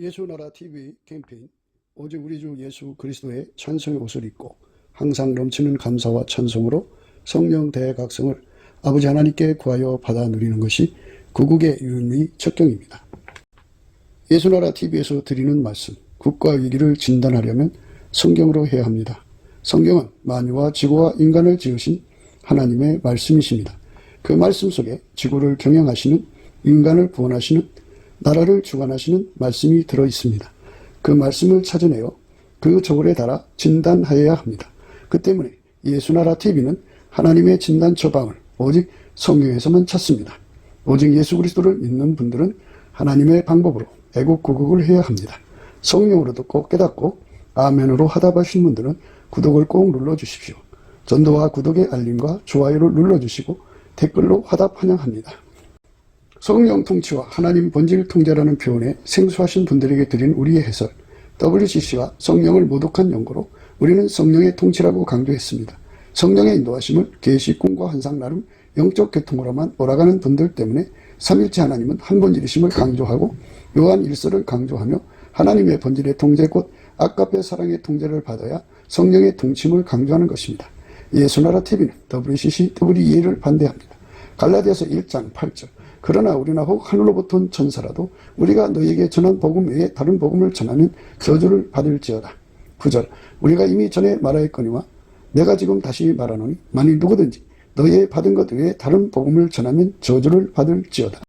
예수나라 TV 캠페인 오직 우리 주 예수 그리스도의 찬송의 옷을 입고 항상 넘치는 감사와 찬송으로 성령 대각성을 아버지 하나님께 구하여 받아 누리는 것이 구국의 유일무이 척경입니다. 예수나라 TV에서 드리는 말씀, 국가 위기를 진단하려면 성경으로 해야 합니다. 성경은 만유와 지구와 인간을 지으신 하나님의 말씀이십니다. 그 말씀 속에 지구를 경영하시는, 인간을 구원하시는, 나라를 주관하시는 말씀이 들어있습니다. 그 말씀을 찾아내어 그 저울에 달아 진단하여야 합니다. 그 때문에 예수나라 TV는 하나님의 진단 처방을 오직 성경에서만 찾습니다. 오직 예수 그리스도를 믿는 분들은 하나님의 방법으로 애국구국을 해야 합니다. 성령으로 듣고 깨닫고 아멘으로 화답하신 분들은 구독을 꼭 눌러주십시오. 전도와 구독의 알림과 좋아요를 눌러주시고 댓글로 화답 환영합니다. 성령 통치와 하나님 본질 통제라는 표현에 생소하신 분들에게 드린 우리의 해설, WCC가 성령을 모독한 연고로 우리는 성령의 통치라고 강조했습니다. 성령의 인도하심을 계시, 꿈과 환상 나름 영적 계통으로만 몰아가는 분들 때문에 삼일체 하나님은 한 본질이심을 강조하고 요한 1서를 강조하며 하나님의 본질의 통제 곧 아까페 사랑의 통제를 받아야 성령의 통치임을 강조하는 것입니다. 예수나라 TV는 WCC, WEA를 반대합니다. 갈라디아서 1장 8절 그러나 우리나 혹 하늘로부터 온 천사라도 우리가 너희에게 전한 복음 외에 다른 복음을 전하면 저주를 받을지어다. 9절 우리가 이미 전에 말하였거니와 내가 지금 다시 말하노니 만일 누구든지 너희의 받은 것 외에 다른 복음을 전하면 저주를 받을지어다.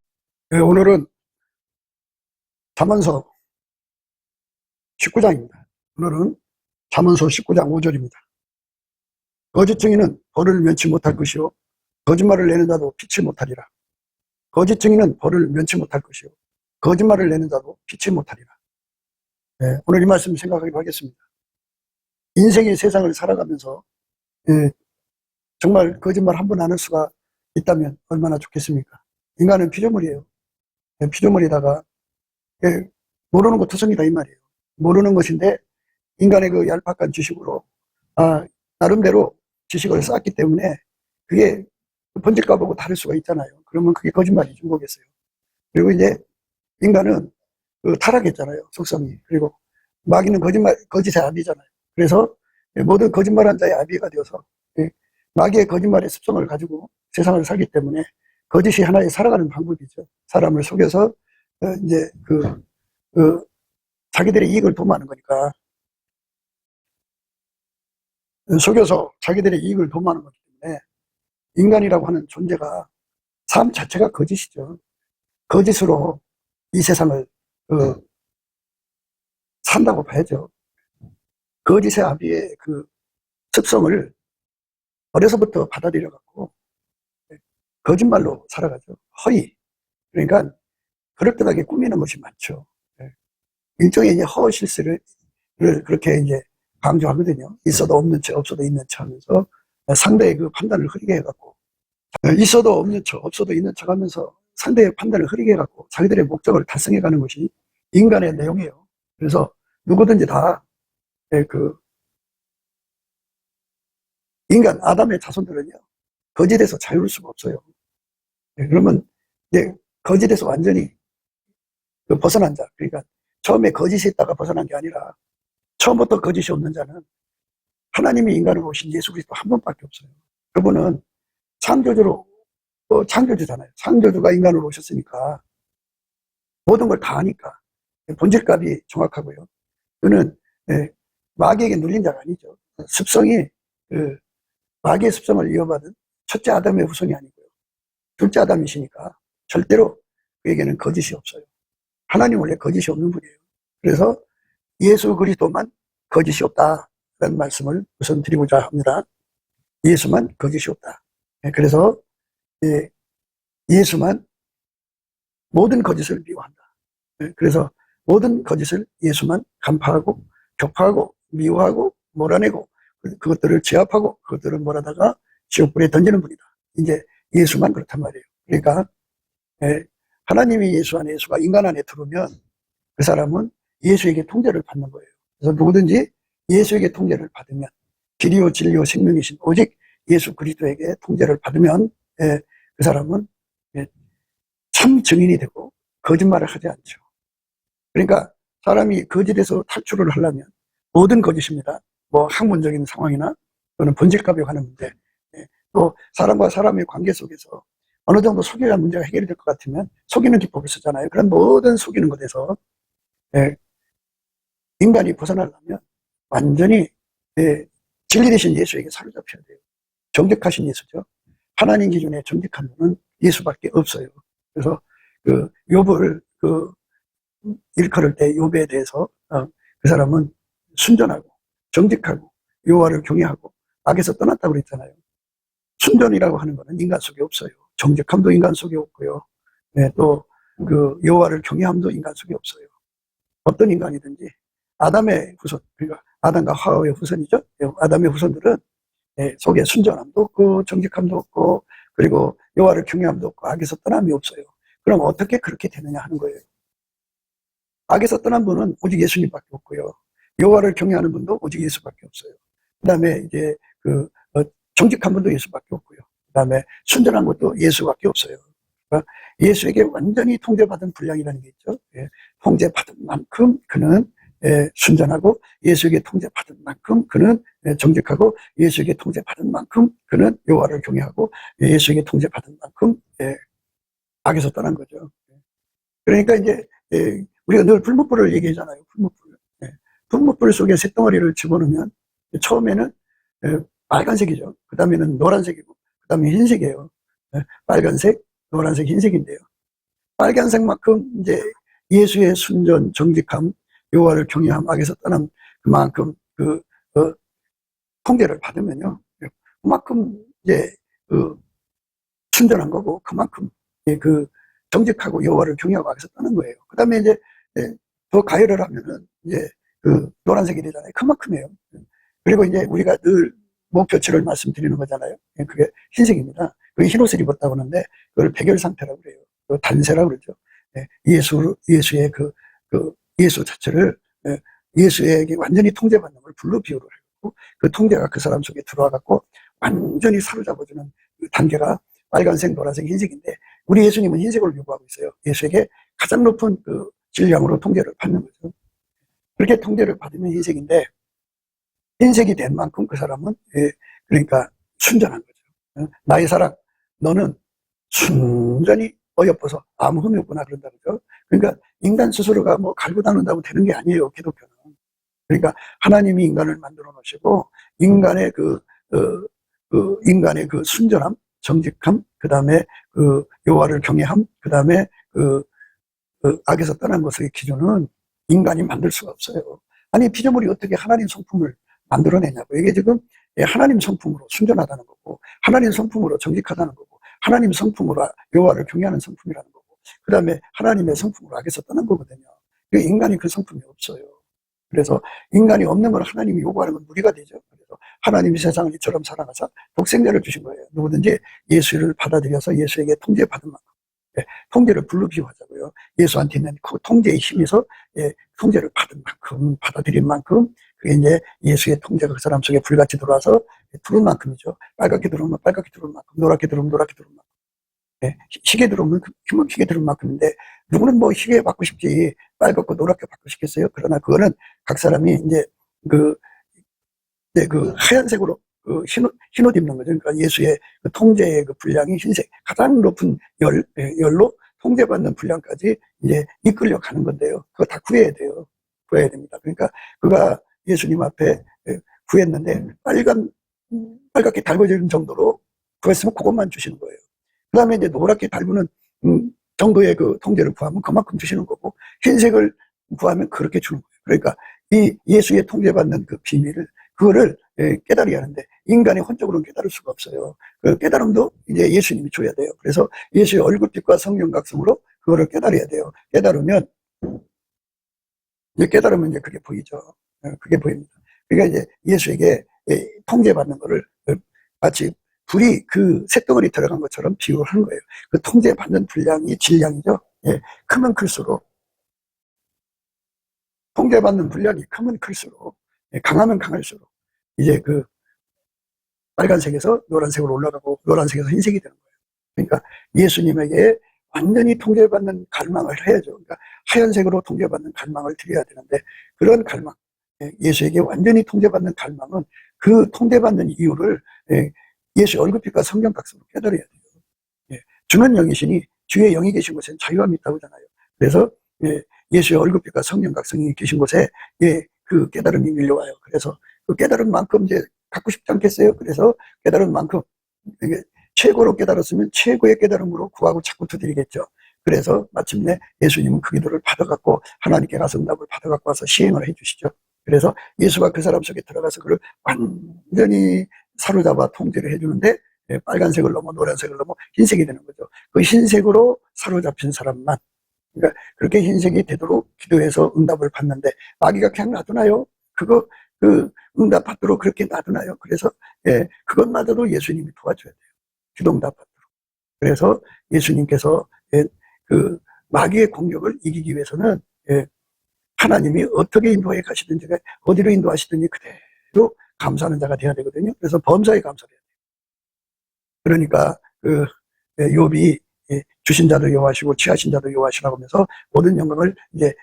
네, 오늘은 잠언서 19장입니다. 오늘은 잠언서 19장 5절입니다. 거짓 증인은 벌을 면치 못할 것이요 거짓말을 내는 자도 피치 못하리라. 거짓 증인은 벌을 면치 못할 것이요 거짓말을 내는 자도 피치 못하리라. 네, 오늘 이 말씀 생각하기로 하겠습니다. 인생의 세상을 살아가면서 정말 거짓말 한 번 안 할 수가 있다면 얼마나 좋겠습니까? 인간은 피조물이에요. 피조물에다가 모르는 거 투성이다 이 말이에요. 모르는 것인데 인간의 그 얄팍한 지식으로 나름대로 지식을 쌓았기 때문에 그게 본질과 보고 다를 수가 있잖아요. 그러면 그게 거짓말이지 뭐겠어요. 그리고 이제 인간은 타락했잖아요. 속성이. 그리고 마귀는 거짓의 아비잖아요. 그래서 모든 거짓말한 자의 아비가 되어서 마귀의 거짓말의 습성을 가지고 세상을 살기 때문에 거짓이 하나의 살아가는 방법이죠. 사람을 속여서 이제 자기들의 이익을 도모하는 거니까 속여서 자기들의 이익을 도모하는 거기 때문에 인간이라고 하는 존재가 삶 자체가 거짓이죠. 거짓으로 이 세상을 산다고 봐야죠. 거짓의 아비의 그 습성을 어려서부터 받아들여 갖고 거짓말로 살아가죠. 허위. 그러니까 그럴듯하게 꾸미는 것이 많죠. 일종의 이제 허위 실수를 그렇게 이제 강조하거든요. 있어도 없는 척, 없어도 있는 척 하면서 상대의 그 판단을 흐리게 해갖고 있어도 없는 척, 없어도 있는 척 하면서 상대의 판단을 흐리게 해갖고 자기들의 목적을 달성해가는 것이 인간의 내용이에요. 그래서 누구든지 다 인간 아담의 자손들은요 거짓에서 자유로울 수가 없어요. 그러면 이제 거짓에서 완전히 벗어난 자, 그러니까 처음에 거짓이 있다가 벗어난 게 아니라 처음부터 거짓이 없는 자는 하나님이 인간으로 오신 예수 그리스도 한 분밖에 없어요. 그분은 창조주잖아요. 창조주가 인간으로 오셨으니까 모든 걸 다 아니까 본질값이 정확하고요. 그는 마귀에게 눌린 자가 아니죠. 습성이 마귀의 습성을 이어받은 첫째 아담의 후손이 아니고요. 둘째 아담이시니까 절대로 그에게는 거짓이 없어요. 하나님 원래 거짓이 없는 분이에요. 그래서 예수 그리스도만 거짓이 없다라는 말씀을 우선 드리고자 합니다. 예수만 거짓이 없다. 그래서 예수만 모든 거짓을 미워한다. 그래서 모든 거짓을 예수만 간파하고 격파하고 미워하고 몰아내고 그것들을 제압하고 그것들을 몰아다가 지옥불에 던지는 분이다. 이제 예수만 그렇단 말이에요. 그러니까 하나님이 예수 안에 예수가 인간 안에 들어오면 그 사람은 예수에게 통제를 받는 거예요. 그래서 누구든지 예수에게 통제를 받으면 길이요 진리요 생명이신 오직 예수 그리스도에게 통제를 받으면 그 사람은 참 증인이 되고 거짓말을 하지 않죠. 그러니까 사람이 거짓에서 탈출을 하려면 모든 거짓입니다. 뭐 학문적인 상황이나 또는 본질값에 관한 문제, 또 사람과 사람의 관계 속에서 어느 정도 속여야 문제가 해결이 될 것 같으면 속이는 기법을 쓰잖아요. 그런 모든 속이는 것에서 인간이 벗어나려면 완전히 진리 되신 예수에게 사로잡혀야 돼요. 정직하신 예수죠. 하나님 기준에 정직한 분은 예수밖에 없어요. 그래서 욥을 일컬을 때 욥에 대해서 그 사람은 순전하고 정직하고 여호와를 경외하고 악에서 떠났다고 그랬잖아요. 순전이라고 하는 것은 인간 속에 없어요. 정직함도 인간 속에 없고요. 또 여호와를 경외함도 인간 속에 없어요. 어떤 인간이든지 아담의 후손, 그러니까 아담과 하와의 후손이죠. 아담의 후손들은 속에 순전함도 없고 정직함도 없고 그리고 여호와를 경외함도 없고 악에서 떠남이 없어요. 그럼 어떻게 그렇게 되느냐 하는 거예요. 악에서 떠난 분은 오직 예수님밖에 없고요. 여호와를 경외하는 분도 오직 예수밖에 없어요. 그다음에 이제 정직한 분도 예수밖에 없고요. 그다음에 순전한 것도 예수밖에 없어요. 그러니까 예수에게 완전히 통제받은 분량이라는 게 있죠. 통제받은 만큼 그는 순전하고 예수에게 통제받은 만큼 그는 정직하고 예수에게 통제받은 만큼 그는 여호와를 경외하고 예수에게 통제받은 만큼 악에서 떠난 거죠. 그러니까 이제 우리가 늘 풀무불을 얘기하잖아요. 풀무불. 풀무불 속에 쇳덩어리를 집어넣으면 처음에는 빨간색이죠. 그 다음에는 노란색이고 그 다음에 흰색이에요. 빨간색, 노란색, 흰색인데요. 빨간색만큼 이제 예수의 순전, 정직함, 여호와를 경외함, 악에서 떠남 그만큼 통제를 받으면요. 그만큼 이제 순전한 거고 그만큼 정직하고 여호와를 경외하고 악에서 떠난 거예요. 그 다음에 이제 더 가열을 하면은 이제 노란색이 되잖아요. 그만큼이에요. 그리고 이제 우리가 늘 목표치를 말씀드리는 거잖아요. 그게 흰색입니다. 그게 흰옷을 입었다고 하는데 그걸 백열 상태라고 그래요. 단세라고 그러죠. 예수의 예수 자체를 예수에게 완전히 통제받는 걸 불로 비유를 하고 그 통제가 그 사람 속에 들어와 갖고 완전히 사로잡아주는 그 단계가 빨간색, 노란색, 흰색인데 우리 예수님은 흰색을 요구하고 있어요. 예수에게 가장 높은 질량으로 통제를 받는 거죠. 그렇게 통제를 받으면 흰색인데 흰색이 된 만큼 그 사람은 그러니까 순전한 거죠. 나의 사랑, 너는 순전히 어여뻐서 아무 흠이 없구나 그런다 그죠. 그러니까 인간 스스로가 뭐 갈고 닦는다고 되는 게 아니에요. 기독교는. 그러니까 하나님이 인간을 만들어 놓으시고 인간의 인간의 순전함, 정직함, 그 다음에 여호와를 경외함, 그 다음에 악에서 떠난 것의 기준은 인간이 만들 수가 없어요. 아니 피조물이 어떻게 하나님 성품을 만들어내냐고. 이게 지금 하나님 성품으로 순전하다는 거고 하나님 성품으로 정직하다는 거고 하나님 성품으로 여호와를 경외하는 성품이라는 거고 그 다음에 하나님의 성품으로 악에서 떠난 거거든요. 인간이 그 성품이 없어요. 그래서 인간이 없는 걸 하나님이 요구하는 건 무리가 되죠. 그래서 하나님이 세상을 이처럼 사랑하사 독생자를 주신 거예요. 누구든지 예수를 받아들여서 예수에게 통제받은 만큼 통제를 불로 비유하자고요. 예수한테 있는 그 통제의 힘에서 통제를 받은 만큼 받아들인 만큼 그게 이제 예수의 통제가 그 사람 속에 불같이 들어와서 들어온 만큼이죠. 빨갛게 들어오면 빨갛게 들어온 만큼, 노랗게 들어오면 노랗게 들어온 만큼. 희게 들어오면 희게 들어온 만큼인데 누구는 뭐 희게 받고 싶지 빨갛고 노랗게 받고 싶겠어요. 그러나 그거는 각 사람이 이제 하얀색으로 흰옷 입는 거죠. 그러니까 예수의 통제의 분량이 흰색, 가장 높은 열로 통제받는 분량까지 이제 이끌려 가는 건데요. 그거 다 구해야 돼요. 구해야 됩니다. 그러니까 그가 예수님 앞에 구했는데 빨갛게 달궈지는 정도로 구했으면 그것만 주시는 거예요. 그 다음에 이제 노랗게 달구는 정도의 통제를 구하면 그만큼 주시는 거고 흰색을 구하면 그렇게 주는 거예요. 그러니까 이 예수의 통제받는 그 비밀을 그거를 깨달아야 하는데 인간이 혼적으로는 깨달을 수가 없어요. 그 깨달음도 이제 예수님이 줘야 돼요. 그래서 예수의 얼굴빛과 성령 각성으로 그거를 깨달아야 돼요. 깨달으면 이제 그게 보이죠. 그게 보입니다. 그러니까 이제 예수에게 통제받는 거를 마치 불이 그 쇳덩어리 들어간 것처럼 비유를 하는 거예요. 그 통제받는 분량이 질량이죠. 크면 클수록 통제받는 분량이 크면 클수록 강하면 강할수록 이제 빨간색에서 노란색으로 올라가고 노란색에서 흰색이 되는 거예요. 그러니까 예수님에게 완전히 통제받는 갈망을 해야죠. 그러니까 하얀색으로 통제받는 갈망을 드려야 되는데, 그런 갈망, 예수에게 완전히 통제받는 갈망은 그 통제받는 이유를 예수의 얼굴빛과 성경각성으로 깨달아야 돼요. 주는 영이시니 주의 영이 계신 곳에는 자유함이 있다고 하잖아요. 그래서 예수의 얼굴빛과 성경각성이 계신 곳에 그 깨달음이 밀려와요. 그래서 그 깨달은 만큼 이제 갖고 싶지 않겠어요? 그래서 깨달은 만큼 최고로 깨달았으면 최고의 깨달음으로 구하고 자꾸 두드리겠죠. 그래서 마침내 예수님은 그 기도를 받아갖고 하나님께 가서 응답을 받아갖고 와서 시행을 해주시죠. 그래서 예수가 그 사람 속에 들어가서 그를 완전히 사로잡아 통제를 해주는데, 빨간색을 넘어 노란색을 넘어 흰색이 되는 거죠. 그 흰색으로 사로잡힌 사람만, 그러니까 그렇게 흰색이 되도록 기도해서 응답을 받는데, 마귀가 그냥 놔두나요? 그 응답 받도록 그렇게 놔두나요? 그래서 그것마저도 예수님이 도와줘야 돼요. 기도 응답 받도록. 그래서 예수님께서 그 마귀의 공격을 이기기 위해서는 하나님이 어떻게 인도해 가시든지 어디로 인도하시든지 그대로 감사하는 자가 돼야 되거든요. 그래서 범사에 감사해야 돼요. 그러니까 욥이 주신 자도 여호와시고 취하신 자도 여호와시라고 하면서 모든 영광을 이제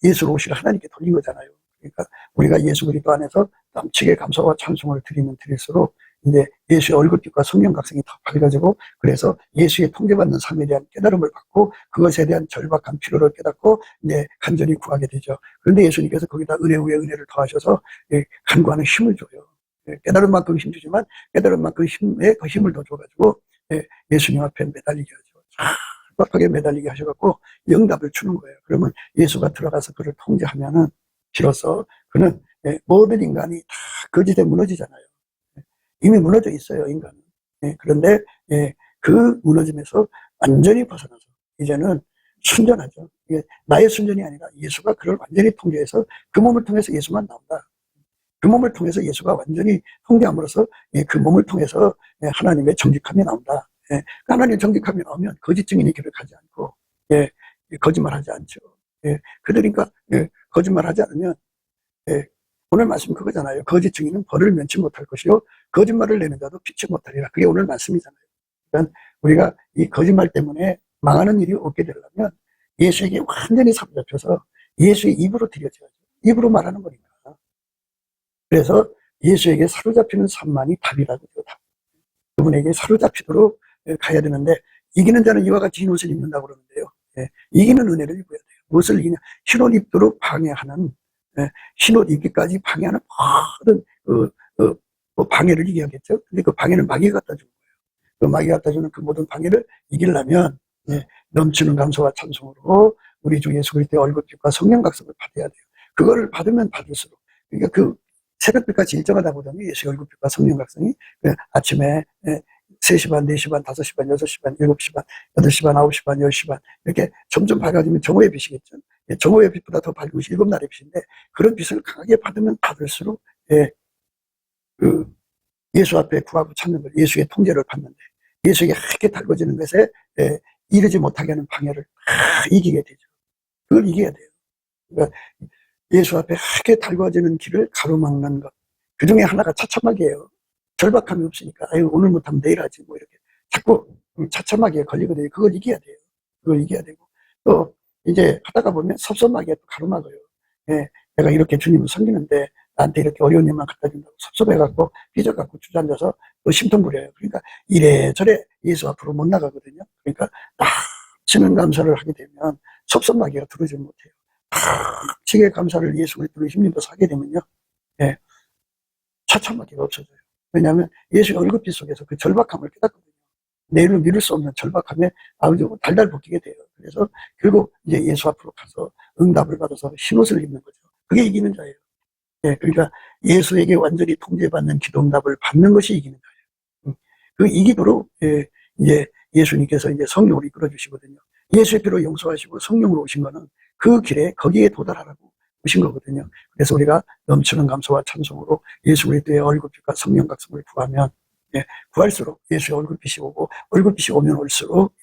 예수로 오실 하나님께 돌린 거잖아요. 그러니까 우리가 예수 그리스도 안에서 넘치게 감사와 찬송을 드리면 드릴수록 이제 예수의 얼굴빛과 성령 각성이 더 밝아지고, 그래서 예수의 통제받는 삶에 대한 깨달음을 받고 그것에 대한 절박한 필요를 깨닫고 이제 간절히 구하게 되죠. 그런데 예수님께서 거기다 은혜 위에 은혜를 더하셔서 간구하는 힘을 줘요. 깨달은 만큼 힘 주지만 깨달은 만큼 힘에 더 힘을 더 줘가지고 예수님 앞에 매달리게 하죠. 빡빡하게 매달리게 하셔갖고 응답을 주는 거예요. 그러면 예수가 들어가서 그를 통제하면은 비로소 그는 모든 인간이 다 거짓에 무너지잖아요. 이미 무너져 있어요, 인간은. 그런데 그 무너짐에서 완전히 벗어나서 이제는 순전하죠. 이게 나의 순전이 아니라 예수가 그를 완전히 통제해서 그 몸을 통해서 예수만 나온다. 그 몸을 통해서 예수가 완전히 통제함으로써 그 몸을 통해서 하나님의 정직함이 나온다. 하나님의 정직함이 나오면 거짓 증인의 길을 가지 않고 거짓말하지 않죠. 그러니까 거짓말하지 않으면 오늘 말씀 그거잖아요. 거짓 증인은 벌을 면치 못할 것이요 거짓말을 내는 자도 피치 못하리라. 그게 오늘 말씀이잖아요. 그러니까 우리가 이 거짓말 때문에 망하는 일이 없게 되려면 예수에게 완전히 사로잡혀서 예수의 입으로 드려져야죠. 입으로 말하는 거니까. 그래서 예수에게 사로잡히는 삶만이 답이라고 해요. 답. 그분에게 사로잡히도록 가야 되는데, 이기는 자는 이와 같이 흰 옷을 입는다고 그러는데요. 이기는 은혜를 입어야 돼요. 무엇을 이기냐? 흰옷 입도록 방해하는, 흰옷 입기까지 방해하는 모든 방해를 이겨야겠죠. 근데 그 방해는 마귀가 갖다 주는 거예요. 그 마귀가 갖다 주는 그 모든 방해를 이기려면 넘치는 감사와 찬송으로 우리 주 예수 그리스도의 얼굴빛과 성령 각성을 받아야 돼요. 그거를 받으면 받을수록, 그러니까 그 새벽빛같이 일정하다 보더니 예수의 얼굴빛과 성령 각성이 아침에 3시 반, 4시 반, 5시 반, 6시 반, 7시 반, 8시 반, 9시 반, 10시 반 이렇게 점점 밝아지면 정오의 빛이겠죠. 정오의 빛보다 더 밝은 것이 7날의 빛인데, 그런 빛을 강하게 받으면 받을수록 그 예수 앞에 구하고 찾는 것, 예수의 통제를 받는데, 예수에게 하얗게 달궈지는 것에 이르지 못하게 하는 방해를 다 이기게 되죠. 그걸 이겨야 돼요. 그러니까 예수 앞에 하얗게 달궈지는 길을 가로막는 것, 그 중에 하나가 차참하게예요. 절박함이 없으니까 아유 오늘 못하면 내일 하지 뭐 이렇게 자꾸 차참하게 걸리거든요. 그걸 이겨야 돼요. 그걸 이겨야 되고, 또 이제 하다가 보면 섭섭하게 또 가로막아요. 내가 이렇게 주님을 섬기는데 나한테 이렇게 어려운 일만 갖다 준다고 섭섭해갖고 삐져갖고 주저앉아서 또 심통부려요. 그러니까 이래저래 예수 앞으로 못 나가거든요. 그러니까 치는 감사를 하게 되면 섭섭하게가 들어오지 못해요. 치게 감사를 예수 그리스도로 힘입어서 하게 되면요, 차참하기가 없어져요. 왜냐하면 예수의 얼굴빛 속에서 그 절박함을 깨닫거든요. 내일을 미룰 수 없는 절박함에 아주 달달 볶이게 돼요. 그래서 결국 이제 예수 앞으로 가서 응답을 받아서 흰옷을 입는 거죠. 그게 이기는 자예요. 그러니까 예수에게 완전히 통제받는 기도 응답을 받는 것이 이기는 자예요. 그 이기도록 이제 예수님께서 이제 성령으로 이끌어 주시거든요. 예수의 피로 용서하시고 성령으로 오신 거는 그 길에 거기에 도달하라고 오신 거거든요. 그래서 우리가 넘치는 감사와 찬송으로 예수 그리스도의 얼굴빛과 성령 각성을 구하면 구할수록 예수의 얼굴빛이 오고, 얼굴빛이 오면 올수록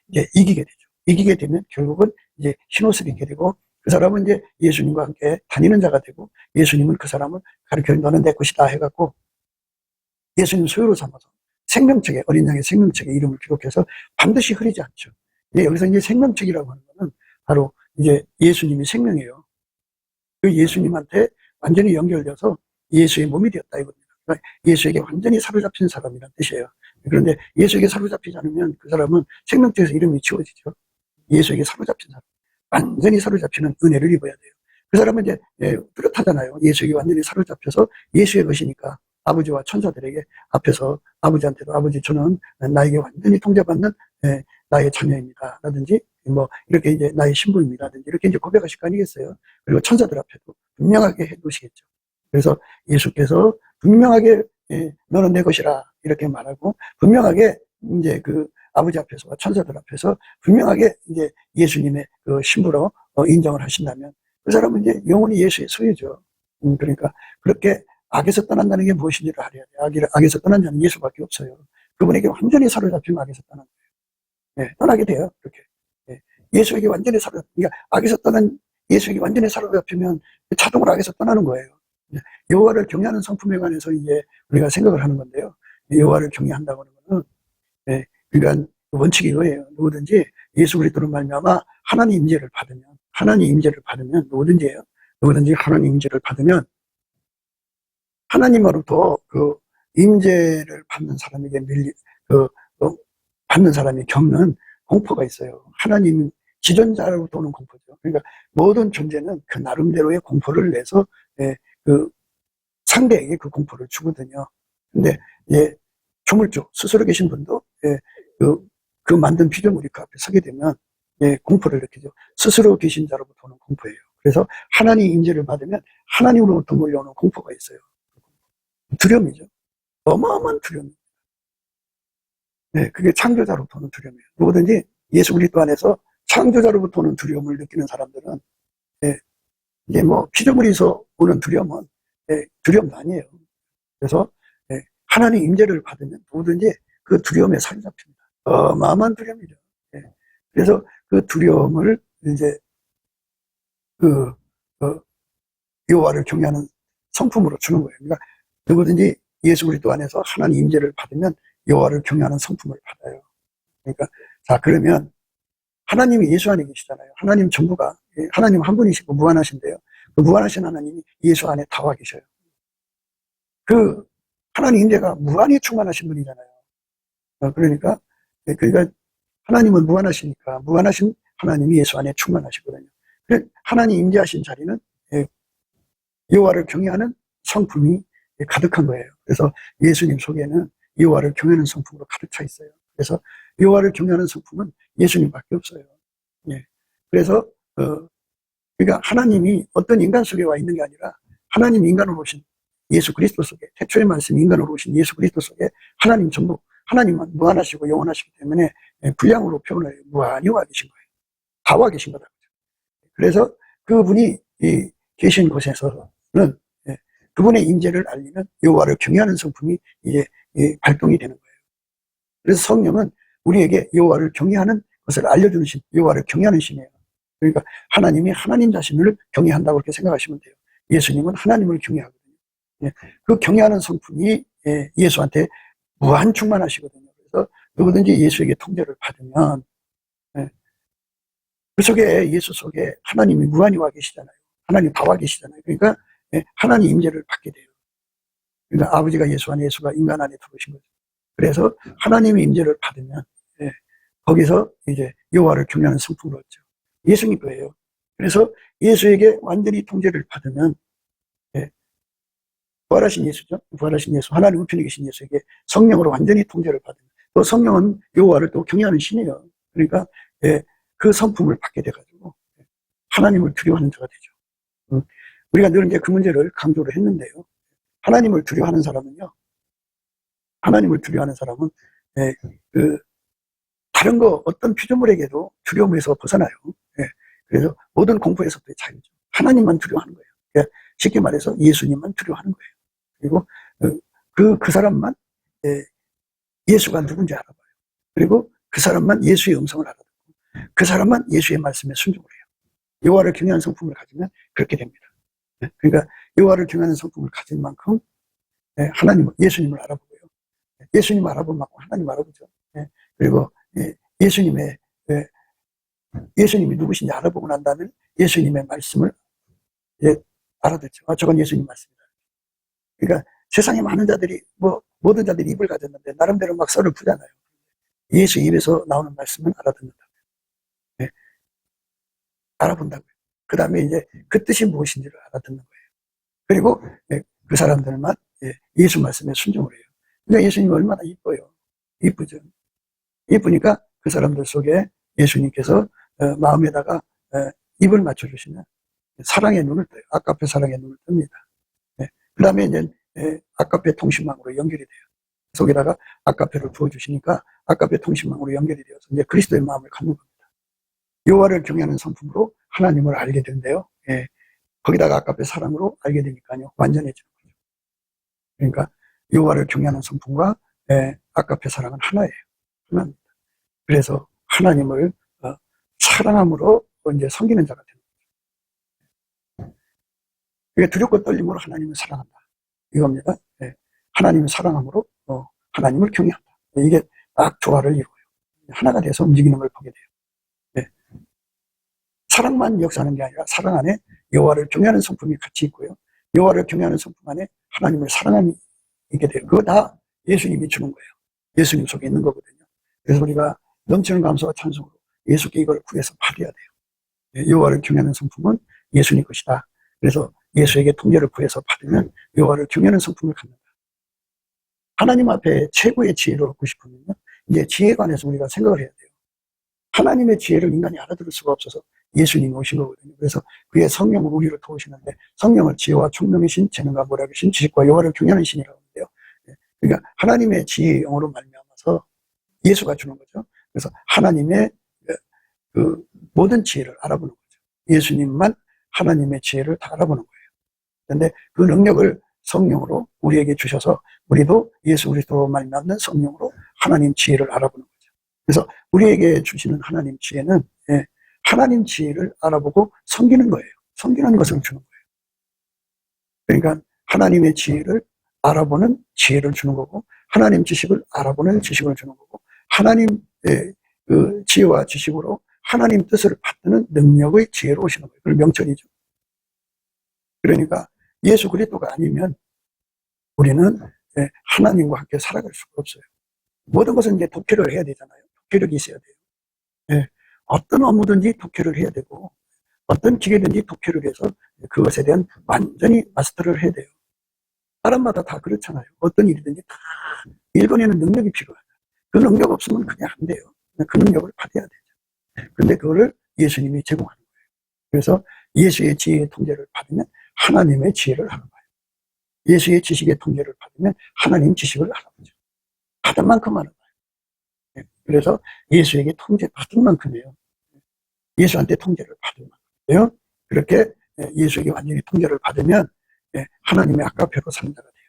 이제 이기게 되죠. 이기게 되면 결국은 이제 흰옷을 입게 되고, 그 사람은 이제 예수님과 함께 다니는 자가 되고, 예수님은 그 사람을 가르쳐 너는 내 것이다 해갖고 예수님 소유로 삼아서 생명책에, 어린 양의 생명책에 이름을 기록해서 반드시 흐리지 않죠. 여기서 이제 생명책이라고 하는 거는 바로 이제 예수님이 생명이에요. 그 예수님한테 완전히 연결돼서 예수의 몸이 되었다 이겁니다. 그러니까 예수에게 완전히 사로잡힌 사람이란 뜻이에요. 그런데 예수에게 사로잡히지 않으면 그 사람은 생명책에서 이름이 지워지죠. 예수에게 사로잡힌 사람, 완전히 사로잡히는 은혜를 입어야 돼요. 그 사람은 이제 뚜렷하잖아요. 예수에게 완전히 사로잡혀서 예수의 것이니까 아버지와 천사들에게 앞에서 아버지한테도 아버지 저는 나에게 완전히 통제받는 나의 자녀입니다. 라든지 뭐 이렇게 이제 나의 신부입니다. 라든지 이렇게 이제 고백하실 거 아니겠어요. 그리고 천사들 앞에도 분명하게 해두시겠죠. 그래서 예수께서 분명하게 너는 내 것이라 이렇게 말하고 분명하게 이제 그 아버지 앞에서와 천사들 앞에서 분명하게 이제 예수님의 그 신부로 인정을 하신다면 그 사람은 이제 영원히 예수의 소유죠. 그러니까 그렇게 악에서 떠난다는 게 무엇인지를 알아야 돼요. 악에서 떠난 자는 예수밖에 없어요. 그분에게 완전히 사로잡히면 악에서 떠난 거예요. 떠나게 돼요. 그렇게. 예수에게 완전히 그러니까 악에서 떠난 예수에게 완전히 사로잡히면 자동으로 악에서 떠나는 거예요. 여호와를 경외하는 성품에 관해서 이제 우리가 생각을 하는 건데요. 여호와를 경외한다고 하는 거는 그러니까 원칙이 이거예요. 누구든지 예수 그리스도로 말미암아 하나님 임재를 받으면 누구든지 하나님 임재를 받으면 하나님으로부터 그 임재를 받는 사람에게 받는 사람이 겪는 공포가 있어요. 하나님 지존자로부터 오는 공포죠. 그러니까 모든 존재는 그 나름대로의 공포를 내서 그 상대에게 그 공포를 주거든요. 근데 조물주 스스로 계신 분도 그 만든 피조물이 그 앞에 서게 되면 공포를 느끼죠. 스스로 계신 자로부터 오는 공포예요. 그래서 하나님 임재를 받으면 하나님으로부터 몰려오는 공포가 있어요. 두려움이죠. 어마어마한 두려움이에요. 그게 창조자로부터 오는 두려움이에요. 누구든지 예수 그리스도 안에서 창조자로부터 오는 두려움을 느끼는 사람들은 이제 뭐 피조물에서 오는 두려움은 두려움도 아니에요. 그래서 하나님 임재를 받으면 누구든지 그 두려움에 사로잡힙니다. 어마어마한 두려움이죠. 그래서 그 두려움을 이제 여호와를 경외하는 성품으로 주는 거예요. 그러니까 누구든지 예수 그리스도 안에서 하나님 임재를 받으면 여호와를 경외하는 성품을 받아요. 그러니까 자 그러면 하나님이 예수 안에 계시잖아요. 하나님 전부가 하나님 한 분이시고 무한하신데요. 그 무한하신 하나님이 예수 안에 다와 계셔요. 그 하나님 임재가 무한히 충만하신 분이잖아요. 그러니까 하나님은 무한하시니까 무한하신 하나님이 예수 안에 충만하시거든요. 하나님 임재하신 자리는 여호와를 경외하는 성품이 가득한 거예요. 그래서 예수님 속에는 여호와를 경외하는 성품으로 가득 차 있어요. 그래서 여호와를 경외하는 성품은 예수님밖에 없어요. 그래서 그러니까 하나님이 어떤 인간 속에 와 있는 게 아니라 하나님 인간으로 오신 예수 그리스도 속에 태초의 말씀 인간으로 오신 예수 그리스도 속에 하나님 전부 하나님은 무한하시고 영원하시기 때문에 분량으로 표현을 무한히 와 계신 거예요. 다 와 계신 거다. 그래서 그분이 계신 곳에서는 그분의 임재를 알리는 여호와를 경외하는 성품이 이제 발동이 되는 거예요. 그래서 성령은 우리에게 여호와를 경외하는 것을 알려주는 신, 여호와를 경외하는 신이에요. 그러니까 하나님이 하나님 자신을 경외한다고 그렇게 생각하시면 돼요. 예수님은 하나님을 경외하거든요. 그 경외하는 성품이 예수한테 무한 충만하시거든요. 그래서 누구든지 예수에게 통제를 받으면 그 속에 예수 속에 하나님이 무한히 와 계시잖아요. 하나님 다 와 계시잖아요. 그러니까 하나님 임재를 받게 돼요. 그러니까 아버지가 예수 안에 예수가 인간 안에 들어오신 거죠. 그래서 하나님의 임재를 받으면 거기서 이제 여호와를 경외하는 성품을 얻죠. 예수님 거예요. 그래서 예수에게 완전히 통제를 받으면 부활하신 예수죠. 부활하신 예수, 하나님 우편에 계신 예수에게 성령으로 완전히 통제를 받으면 또 성령은 여호와를 또 경외하는 신이에요. 그러니까 그 성품을 받게 돼가지고 하나님을 두려워하는 자가 되죠. 우리가 늘 이제 그 문제를 강조를 했는데요. 하나님을 두려워하는 사람은요. 하나님을 두려워하는 사람은 다른 거 어떤 피조물에게도 두려움에서 벗어나요. 그래서 모든 공포에서부터의 자유죠. 하나님만 두려워하는 거예요. 그러니까 쉽게 말해서 예수님만 두려워하는 거예요. 그리고 그 사람만 예수가 누군지 알아봐요. 그리고 그 사람만 예수의 음성을 알아듣고 그 사람만 예수의 말씀에 순종을 해요. 여호와를 경외하는 성품을 가지면 그렇게 됩니다. 그러니까 여호와를 경외하는 성품을 가진 만큼 하나님, 예수님을 알아보고요. 예수님 알아보면 하나님 알아보죠. 그리고 예수님의 예수님이 누구신지 알아보고 난 다음에 예수님의 말씀을 알아듣죠. 저건 예수님 말씀이다. 그러니까 세상에 많은 자들이 모든 자들이 입을 가졌는데 나름대로 막 썰을 푸잖아요. 예수 입에서 나오는 말씀은 알아듣는다. 네. 알아본다고요. 그 다음에 이제 그 뜻이 무엇인지를 알아듣는 거예요. 그리고 그 사람들만 예수 말씀에 순종을 해요. 그러니까 예수님이 얼마나 이뻐요. 이쁘죠. 이쁘니까 그 사람들 속에 예수님께서 마음에다가 입을 맞춰주시는 사랑의 눈을 떠요. 아까페 사랑의 눈을 뜹니다. 그 다음에 이제 아까페 통신망으로 연결이 돼요. 속에다가 아까페를 부어주시니까 아까페 통신망으로 연결이 되어서 이제 그리스도의 마음을 갖는 겁니다. 여호와를 경외하는 성품으로 하나님을 알게 되는데요. 거기다가 아까페 사랑으로 알게 되니까요. 완전해지는 거죠. 그러니까 여호와를 경외하는 성품과 아까페 사랑은 하나예요. 하나입니다. 그래서 하나님을 사랑함으로 이제 섬기는 자가 되는 거죠. 그게 두렵고 떨림으로 하나님을 사랑한다. 이겁니다. 하나님을 사랑함으로 하나님을 경외한다. 이게 딱 조화를 이루어요. 하나가 돼서 움직이는 걸 보게 돼요. 사랑만 역사하는 게 아니라 사랑 안에 여호와를 경외하는 성품이 같이 있고요. 여호와를 경외하는 성품 안에 하나님을 사랑함이 있게 돼요. 그거 다 예수님이 주는 거예요. 예수님 속에 있는 거거든요. 그래서 우리가 넘치는 감사와 찬송으로 예수께 이걸 구해서 받아야 돼요. 여호와를 경외하는 성품은 예수님 것이다. 그래서 예수에게 통제를 구해서 받으면 여호와를 경외하는 성품을 갖는다. 하나님 앞에 최고의 지혜를 얻고 싶으면 이제 지혜에 관해서 우리가 생각을 해야 돼요. 하나님의 지혜를 인간이 알아들을 수가 없어서 예수님이 오신 거거든요. 그래서 그의 성령을 우리를 도우시는데 성령을 지혜와 총명의 신, 재능과 모략의 신, 지식과 여호와를 경외하는 신이라고 하는데요. 그러니까 하나님의 지혜의 영으로 말미암아서 예수가 주는 거죠. 그래서 하나님의 그 모든 지혜를 알아보는 거죠. 예수님만 하나님의 지혜를 다 알아보는 거예요. 그런데 그 능력을 성령으로 우리에게 주셔서 우리도 예수 그리스도로 말미암는 성령으로 하나님 지혜를 알아보는 거죠. 그래서 우리에게 주시는 하나님 지혜는 하나님 지혜를 알아보고 섬기는 거예요. 섬기는 것을 주는 거예요. 그러니까 하나님의 지혜를 알아보는 지혜를 주는 거고 하나님 지식을 알아보는 지식을 주는 거고 하나님의 그 지혜와 지식으로 하나님 뜻을 받드는 능력의 지혜로 오시는 거예요. 그걸 명철이죠. 그러니까 예수 그리스도가 아니면 우리는 하나님과 함께 살아갈 수가 없어요. 모든 것은 이제 독해를 해야 되잖아요. 독해력이 있어야 돼요. 어떤 업무든지 독해를 해야 되고 어떤 기계든지 독해를 해서 그것에 대한 완전히 마스터를 해야 돼요. 사람마다 다 그렇잖아요. 어떤 일이든지 다 읽어내는 능력이 필요하죠. 그 능력 없으면 그냥 안 돼요. 그 능력을 받아야 되죠. 그런데 그거를 예수님이 제공하는 거예요. 그래서 예수의 지혜의 통제를 받으면 하나님의 지혜를 알아봐요. 예수의 지식의 통제를 받으면 하나님 지식을 알아보죠. 받은 만큼 알아봐요. 그래서 예수에게 통제 받은 만큼이에요. 예수한테 통제를 받은 만큼이에요. 그렇게 예수에게 완전히 통제를 받으면 하나님의 아까페로 사는 자가 돼요.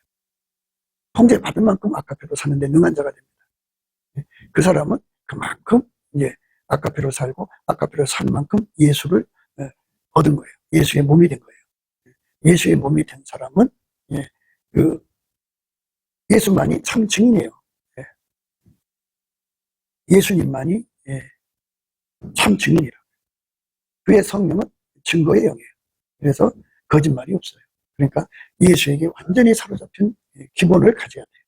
통제 받은 만큼 아까페로 사는데 능한 자가 됩니다. 그 사람은 그만큼 이제 아까페로 살고 아까페로 사는 만큼 예수를 얻은 거예요. 예수의 몸이 된 거예요. 예수의 몸이 된 사람은 그 예수만이 참 증인이에요. 예수님만이 참 증인이라고. 그의 성령은 증거의 영이에요. 그래서 거짓말이 없어요. 그러니까 예수에게 완전히 사로잡힌 기본을 가져야 돼요.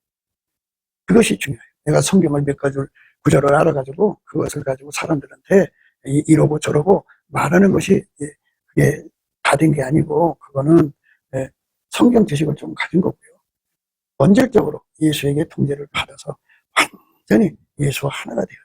그것이 중요해요. 내가 성경을 몇 가지 구절을 알아가지고 그것을 가지고 사람들한테 이러고 저러고 말하는 것이 그게 다 된 게 아니고 그거는 성경 지식을 좀 가진 거고요. 본질적으로 예수에게 통제를 받아서 완전히 예수와 하나가 되어야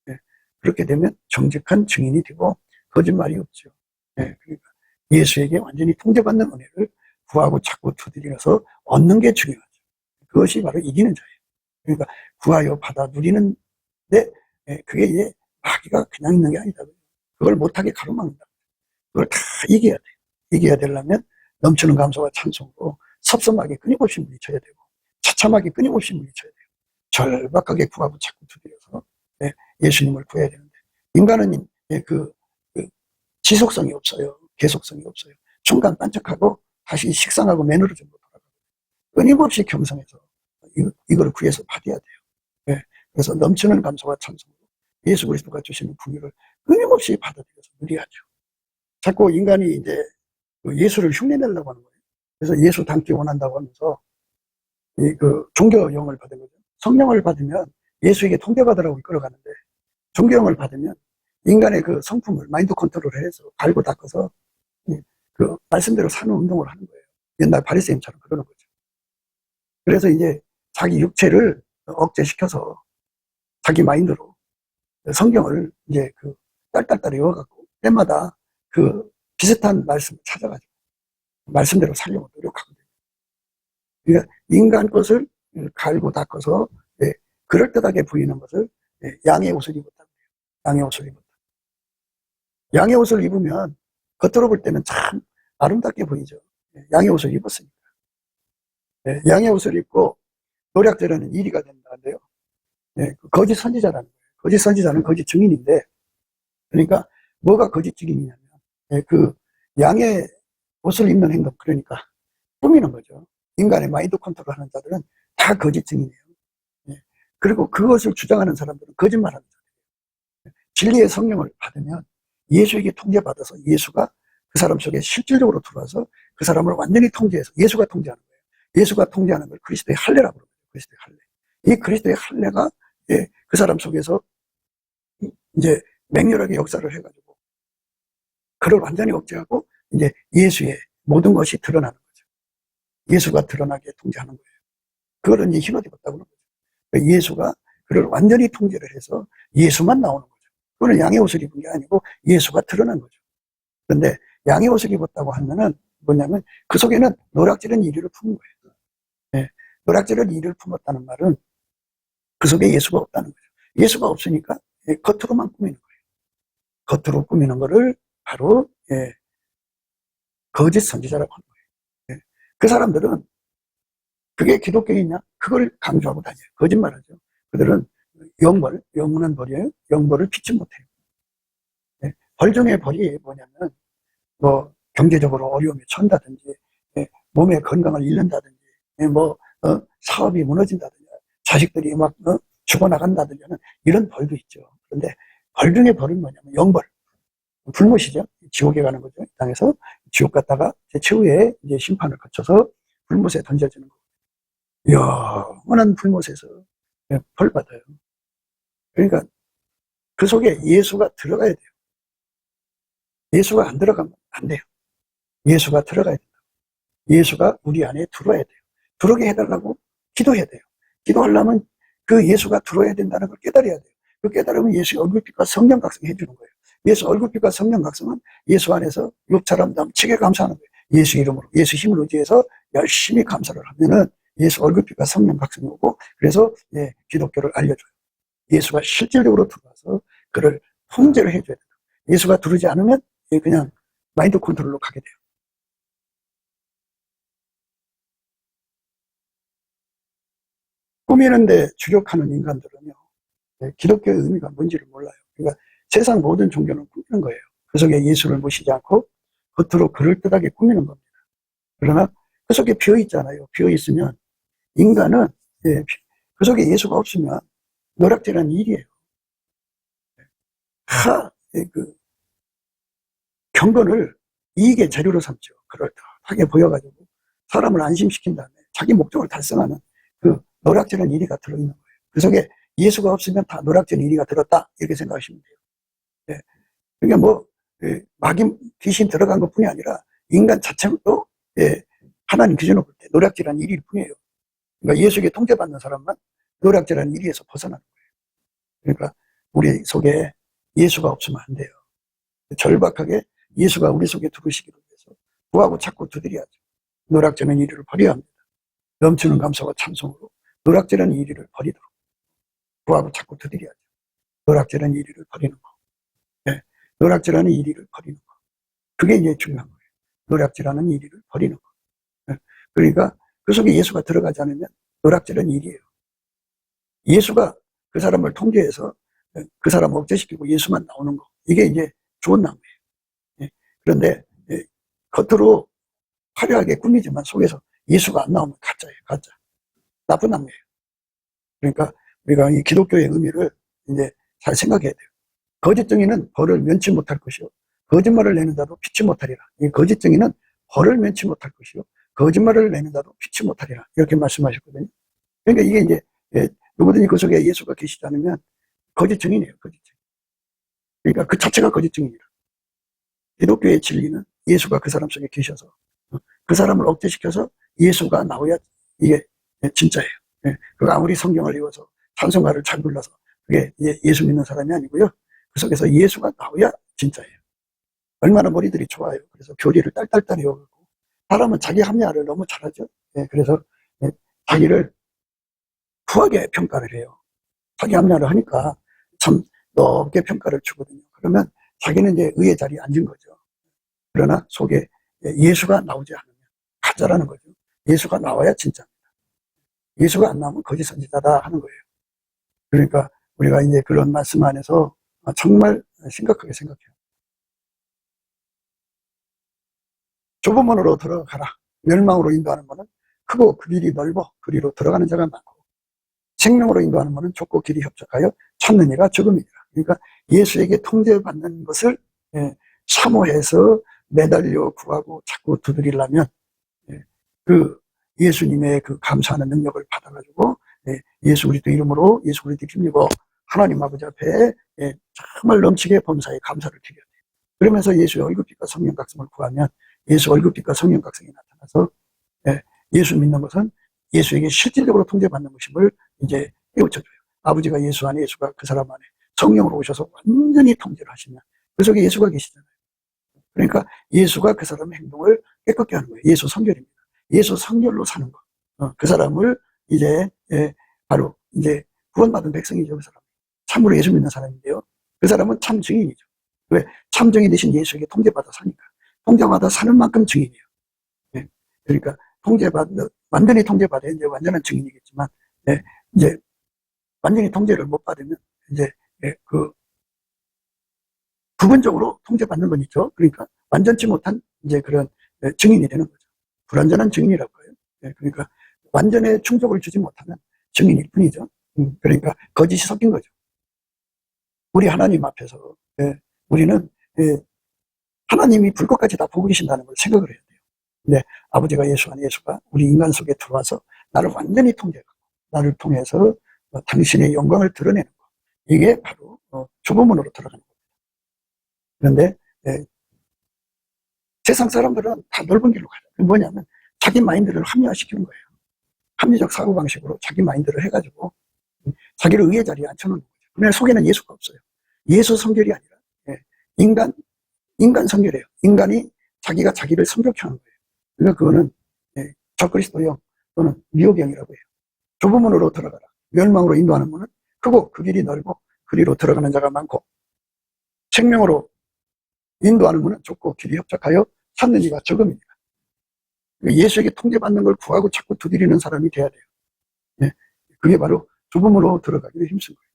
돼요. 그렇게 되면 정직한 증인이 되고 거짓말이 없죠. 그러니까 예수에게 완전히 통제받는 은혜를 구하고 찾고 두드려서 얻는 게 중요하죠. 그것이 바로 이기는 자예요. 그러니까 구하여 받아 누리는데 그게 이제 마귀가 그냥 있는 게 아니다. 그걸 못하게 가로막는다. 그걸 다 이겨야 돼요. 이겨야 되려면 넘치는 감사와 찬송으로 섭섭하게 끊임없이 물리쳐야 되고 처참하게 끊임없이 물리쳐야 돼요. 절박하게 구하고 찾고 두드려서 예수님을 구해야 되는데 인간은 그 지속성이 없어요. 계속성이 없어요. 중간 반짝하고 다시 식상하고 매너리즘으로 돌아가고 끊임없이 겸손해서 이걸 구해서 받아야 돼요. 그래서 넘치는 감사와 찬송으로 예수 그리스도가 주시는 풍요를 끊임없이 받아들여서 누려야죠. 자꾸 인간이 이제 예수를 흉내내려고 하는 거예요. 그래서 예수 닮기 원한다고 하면서 종교형을 받은 거죠. 성령을 받으면 예수에게 통제받으라고 이끌어가는데, 종교형을 받으면 인간의 그 성품을 마인드 컨트롤을 해서 갈고 닦아서 그 말씀대로 사는 운동을 하는 거예요. 옛날 바리새인처럼 그러는 거죠. 그래서 이제 자기 육체를 억제시켜서 자기 마인드로 성경을 이제 딸딸딸 외워갖고 때마다 비슷한 말씀을 찾아가지고 말씀대로 살려고 노력하거든요. 그러니까 인간 것을 갈고 닦아서 그럴듯하게 보이는 것을 양의 옷을 입었다. 양의 옷을 입었다. 양의 옷을 입으면 겉으로 볼 때는 참 아름답게 보이죠. 양의 옷을 입었으니까. 양의 옷을 입고 노략질하는 이리가 된다는데요. 거짓 선지자라는 거예요. 거짓 선지자는 거짓 증인인데, 그러니까 뭐가 거짓 증인이냐면 양의 옷을 입는 행동, 그러니까 꾸미는 거죠. 인간의 마인드 컨트롤하는 자들은 다 거짓 증인이에요. 그리고 그것을 주장하는 사람들은 거짓말하는 자들이에요. 진리의 성령을 받으면 예수에게 통제받아서 예수가 그 사람 속에 실질적으로 들어와서 그 사람을 완전히 통제해서 예수가 통제하는 거예요. 예수가 통제하는 걸 그리스도의 할례라고 그래요. 그리스도의 할례. 이 그리스도의 할례가 그 사람 속에서 이제 맹렬하게 역사를 해가지고 그를 완전히 억제하고 이제 예수의 모든 것이 드러나는 거죠. 예수가 드러나게 통제하는 거예요. 그거를 이제 흰옷 입었다고 그러는 거죠. 예수가 그를 완전히 통제를 해서 예수만 나오는 거죠. 그거는 양의 옷을 입은 게 아니고 예수가 드러난 거죠. 그런데 양의 옷을 입었다고 하면은 뭐냐면 그 속에는 노략질은 이리를 품은 거예요. 노략질은 이리를 품었다는 말은 그 속에 예수가 없다는 거죠. 예수가 없으니까 겉으로만 꾸미는 거예요. 겉으로 꾸미는 거를 바로 거짓 선지자라고 하는 거예요. 그 사람들은 그게 기독교이냐? 그걸 강조하고 다녀요. 거짓말하죠. 그들은 영원한 벌이에요. 영벌을 피치 못해요. 벌 중에 벌이 뭐냐면 뭐 경제적으로 어려움에 처한다든지, 몸의 건강을 잃는다든지, 사업이 무너진다든지, 자식들이 막 죽어나간다든지 하는 이런 벌도 있죠. 그런데 벌 중에 벌은 뭐냐면 영벌, 불못이죠. 지옥에 가는 거죠. 이 땅에서 지옥 갔다가 최후의 이제 심판을 거쳐서 불못에 던져지는 거. 영원한 불못에서 벌 받아요. 그러니까 그 속에 예수가 들어가야 돼요. 예수가 안 들어가면 안 돼요. 예수가 들어가야 돼요. 예수가 우리 안에 들어와야 돼요. 들어오게 해달라고 기도해야 돼요. 기도하려면 그 예수가 들어와야 된다는 걸 깨달아야 돼요. 그 깨달으면 예수의 얼굴빛과 성령 각성해 주는 거예요. 예수 얼굴빛과 성령 각성은 예수 안에서 욕처럼 넘치게 감사하는 거예요. 예수 이름으로, 예수 힘을 의지해서 열심히 감사를 하면은 예수 얼굴빛과 성령 각성이 오고, 그래서 기독교를 알려줘요. 예수가 실질적으로 들어와서 그를 통제를 해줘야 돼요. 예수가 들어오지 않으면 그냥 마인드 컨트롤로 가게 돼요. 꾸미는데 주력하는 인간들은요, 기독교의 의미가 뭔지를 몰라요. 그러니까 세상 모든 종교는 꾸미는 거예요. 그 속에 예수를 모시지 않고 겉으로 그럴듯하게 꾸미는 겁니다. 그러나 그 속에 비어 있잖아요. 비어 있으면 인간은 그 속에 예수가 없으면 노략질하는 일이에요. 경건을 이익의 재료로 삼죠. 그럴듯하게 보여가지고 사람을 안심시킨 다음에 자기 목적을 달성하는 그 노략질한 일이가 들어있는 거예요. 그 속에 예수가 없으면 다 노략질한 일이가 들었다, 이렇게 생각하시면 돼요. 그러니까 마귀 귀신 들어간 것 뿐이 아니라 인간 자체도 하나님 기준으로 볼 때 노략질한 일일 뿐이에요. 그러니까 예수에게 통제받는 사람만 노략질한 일에서 벗어나는 거예요. 그러니까 우리 속에 예수가 없으면 안 돼요. 절박하게 예수가 우리 속에 들어오시기를 위해서 구하고 찾고 두드려야죠. 노략질한 일을 버려야 합니다. 넘치는 감사와 찬송으로 노략질한 일을 버리도록 구하고 찾고 두드려야죠. 노략질한 일을 버리는 거. 노략질하는 일을 버리는 거. 그게 이제 중요한 거예요. 노략질하는 일을 버리는 거. 그러니까 그 속에 예수가 들어가지 않으면 노략질한 일이에요. 예수가 그 사람을 통제해서 그 사람을 억제시키고 예수만 나오는 거. 이게 이제 좋은 나무예요. 그런데 겉으로 화려하게 꾸미지만 속에서 예수가 안 나오면 가짜예요. 가짜. 나쁜 나무예요. 그러니까 우리가 이 기독교의 의미를 이제 잘 생각해야 돼요. 거짓 증인은 벌을 면치 못할 것이요 거짓말을 내는 자도 피치 못하리라. 이 거짓 증인은 벌을 면치 못할 것이요 거짓말을 내는 자도 피치 못하리라. 이렇게 말씀하셨거든요. 그러니까 이게 이제 누구든지 그 속에 예수가 계시지 않으면 거짓 증인이에요. 거짓 증인. 그러니까 그 자체가 거짓 증인이라. 기독교의 진리는 예수가 그 사람 속에 계셔서 그 사람을 억제시켜서 예수가 나오야 이게 진짜예요. 그가 아무리 성경을 읽어서 찬송가를 잘 불러서 그게 예수 믿는 사람이 아니고요. 그 속에서 예수가 나오야 진짜예요. 얼마나 머리들이 좋아요. 그래서 교리를 딸딸딸 외우고 사람은 자기 합리화를 너무 잘하죠. 그래서 자기를 후하게 평가를 해요. 자기 합리화를 하니까 참 높게 평가를 주거든요. 그러면 자기는 이제 의의 자리에 앉은 거죠. 그러나 속에 예수가 나오지 않으면 가짜라는 거죠. 예수가 나와야 진짜입니다. 예수가 안 나오면 거짓 선지자다 하는 거예요. 그러니까 우리가 이제 그런 말씀 안에서 정말 심각하게 생각해요. 좁은 문으로 들어가라. 멸망으로 인도하는 문은 크고 그 길이 넓어 그리로 들어가는 자가 많고 생명으로 인도하는 문은 좁고 길이 협착하여 찾는 이가 적음이니라. 그러니까 예수에게 통제받는 것을 사모해서 매달려 구하고 자꾸 두드리려면 그 예수님의 그 감사하는 능력을 받아가지고 예수 그리스도 이름으로 예수 그리스도 힘입어 하나님 아버지 앞에 정말 넘치게 범사에 감사를 드려야 돼요. 그러면서 예수의 얼굴빛과 성령각성을 구하면 예수 얼굴빛과 성령각성이 나타나서 예수 믿는 것은 예수에게 실질적으로 통제받는 것임을 이제 깨우쳐줘요. 아버지가 예수 안에 예수가 그 사람 안에 성령으로 오셔서 완전히 통제를 하시면 그 속에 예수가 계시잖아요. 그러니까 예수가 그 사람의 행동을 깨끗게 하는 거예요. 예수 성결입니다. 예수 성결로 사는 거. 그 사람을 이제 바로 이제 구원받은 백성이죠. 그 사람. 참으로 예수 믿는 사람인데요. 그 사람은 참 증인이죠. 왜? 참 증인이신 예수에게 통제받아 사니까. 통제받아 사는 만큼 증인이에요. 그러니까 완전히 통제받아야 이제 완전한 증인이겠지만, 이제 완전히 통제를 못 받으면 이제 그 부분적으로 통제받는 건 있죠. 그러니까 완전치 못한 이제 그런 증인이 되는 거죠. 불완전한 증인이라고 해요. 그러니까 완전의 충족을 주지 못하는 증인일 뿐이죠. 그러니까 거짓이 섞인 거죠. 우리 하나님 앞에서 우리는 하나님이 불꽃까지 다 보고 계신다는 걸 생각을 해야 돼요. 근데 아버지가 예수 안에 예수가 우리 인간 속에 들어와서 나를 완전히 통제하고 나를 통해서 당신의 영광을 드러내는 것. 이게 바로 좁은 문으로 들어가는 겁니다. 그런데 세상 사람들은 다 넓은 길로 가요. 그게 뭐냐면 자기 마인드를 합리화시키는 거예요. 합리적 사고방식으로 자기 마인드를 해가지고 자기를 의의 자리에 앉혀놓는 거죠. 그러나 속에는 예수가 없어요. 예수 성결이 아니라 인간 성결이에요. 인간이 자기가 자기를 성격케 하는 거예요. 그러니까 그거는 적그리스도형 또는 미혹형이라고 해요. 좁은 문으로 들어가라. 멸망으로 인도하는 문은 크고 그 길이 넓고 그리로 들어가는 자가 많고 생명으로 인도하는 문은 좁고 길이 협착하여 찾는 이가 적음이니라. 예수에게 통제받는 걸 구하고 자꾸 두드리는 사람이 돼야 돼요. 그게 바로 좁은 문으로 들어가기를 힘쓴 거예요.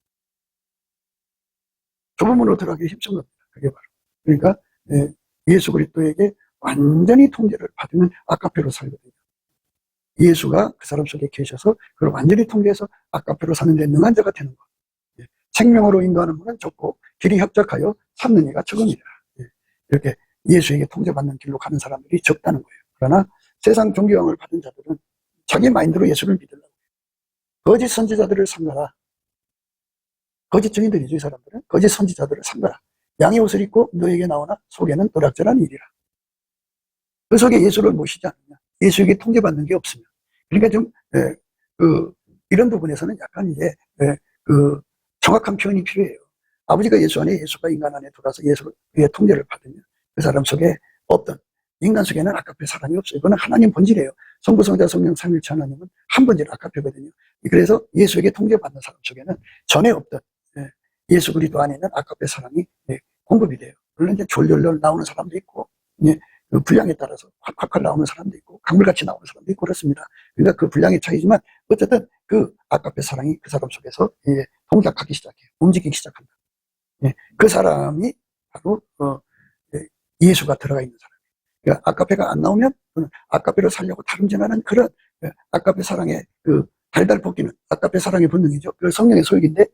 좁은 문으로 들어가기 힘쓴 겁니다. 그게 바로. 그러니까 예수 그리스도에게 완전히 통제를 받으면 아까페로 살거든요. 예수가 그 사람 속에 계셔서 그걸 완전히 통제해서 아까페로 사는 데 능한 자가 되는 것. 생명으로 인도하는 문은 좁고 길이 협착하여 찾는 이가 적음이라. 이렇게 예수에게 통제받는 길로 가는 사람들이 적다는 거예요. 그러나 세상 존경을 받은 자들은 자기 마인드로 예수를 믿으려고 해요. 거짓 선지자들을 삼가라. 거짓 증인들이죠. 이 사람들은 거짓 선지자들을 삼가라. 양의 옷을 입고 너에게 나오나 속에는 노략질한 일이라. 그 속에 예수를 모시지 않으면 예수에게 통제받는 게 없으면 그러니까 좀 이런 부분에서는 약간 이제 정확한 표현이 필요해요. 아버지가 예수 안에 예수가 인간 안에 들어와서 예수의 통제를 받으면 그 사람 속에 없던 인간 속에는 아까페 사람이 없어요. 그건 하나님 본질이에요. 성부 성자 성령 삼위일체 하나님은 한 본질 아까페거든요. 그래서 예수에게 통제받는 사람 속에는 전에 없던 예수 그리스도 안에 있는 아까페 사람이 공급이 돼요. 물론 이제 졸졸졸 나오는 사람도 있고 그 분량에 따라서 콱콱콱 나오는 사람도 있고 강물같이 나오는 사람도 있고 그렇습니다. 그러니까 그 분량의 차이지만 어쨌든 그 아까페 사랑이 그 사람 속에서 동작하기 시작해요. 움직이기 시작한다. 그 사람이 바로 예수가 들어가 있는 사람이에요. 그러니까 아까페가 안 나오면 아까페를 살려고 다름질하는 그런 아까페 사랑의 그 달달 볶이는 아까페 사랑의 본능이죠. 그 성령의 소욕인데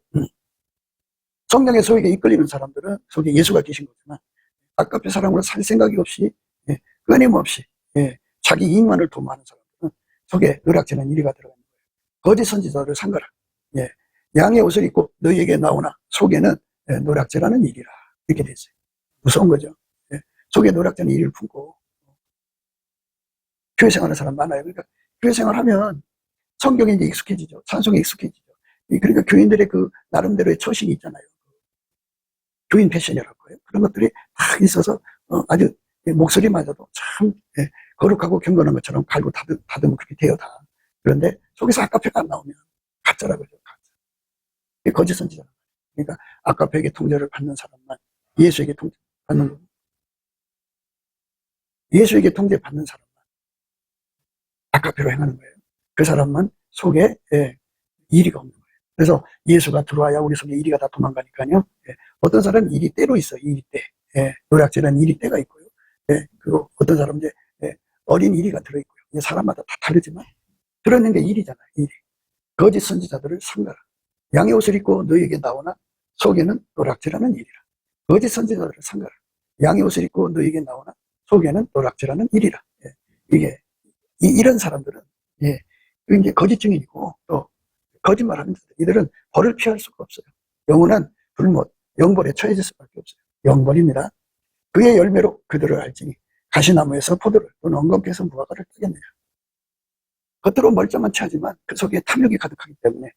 성령의 소에게 이끌리는 사람들은 속에 예수가 계신 거지만 아깝게 사람으로 살 생각이 없이 끊임없이 자기 이익만을 도모하는 사람들은 속에 노략질한 이리가 들어가는 거예요. 거짓 선지자를 삼가라. 양의 옷을 입고 너희에게 나오나 속에는 노략질하는 일이라. 이렇게 돼 있어요. 무서운 거죠. 속에 노략질하는 일을 품고 교회 생활하는 사람 많아요. 그러니까 교회 생활하면 성경에 이제 익숙해지죠. 찬송에 익숙해지죠. 그러니까 교인들의 그 나름대로의 처신이 있잖아요. 교인 패션이라고 해요. 그런 것들이 다 있어서 아주 목소리마저도 참 거룩하고 경건한 것처럼 갈고 다듬으면 그렇게 돼요 다. 그런데 속에서 아까페가 안 나오면 가짜라고 그러죠. 가짜. 거짓 선지자. 그러니까 아까페에게 통제를 받는 사람만 예수에게 통제받는 거고, 예수에게 통제받는 사람만 아까페로 행하는 거예요. 그 사람만 속에 이리가 없는 거예요. 그래서 예수가 들어와야 우리 속에 이리가 다 도망가니까요. 어떤 사람은 이리 때로 있어요. 이리 때. 노략질한 이리 때가 있고요. 그리고 어떤 사람은 이제 어린 이리가 들어있고요. 사람마다 다 다르지만 들어있는 게 일이잖아요. 일이. 거짓 선지자들을 삼가라. 양의 옷을 입고 너희에게 나오나 속에는 노략질하는 일이라. 거짓 선지자들을 삼가라. 양의 옷을 입고 너희에게 나오나 속에는 노략질하는 일이라. 이런 사람들은 이제 거짓 증인이고 또 거짓말하는 자들, 이들은 벌을 피할 수가 없어요. 영원한 불못, 영벌에 처해질 수밖에 없어요. 영벌입니다. 그의 열매로 그들을 알지니 가시나무에서 포도를 또는 엉겅퀴에서 무화과를 따겠느냐. 겉으로 멀쩡한 체하지만 그 속에 탐욕이 가득하기 때문에,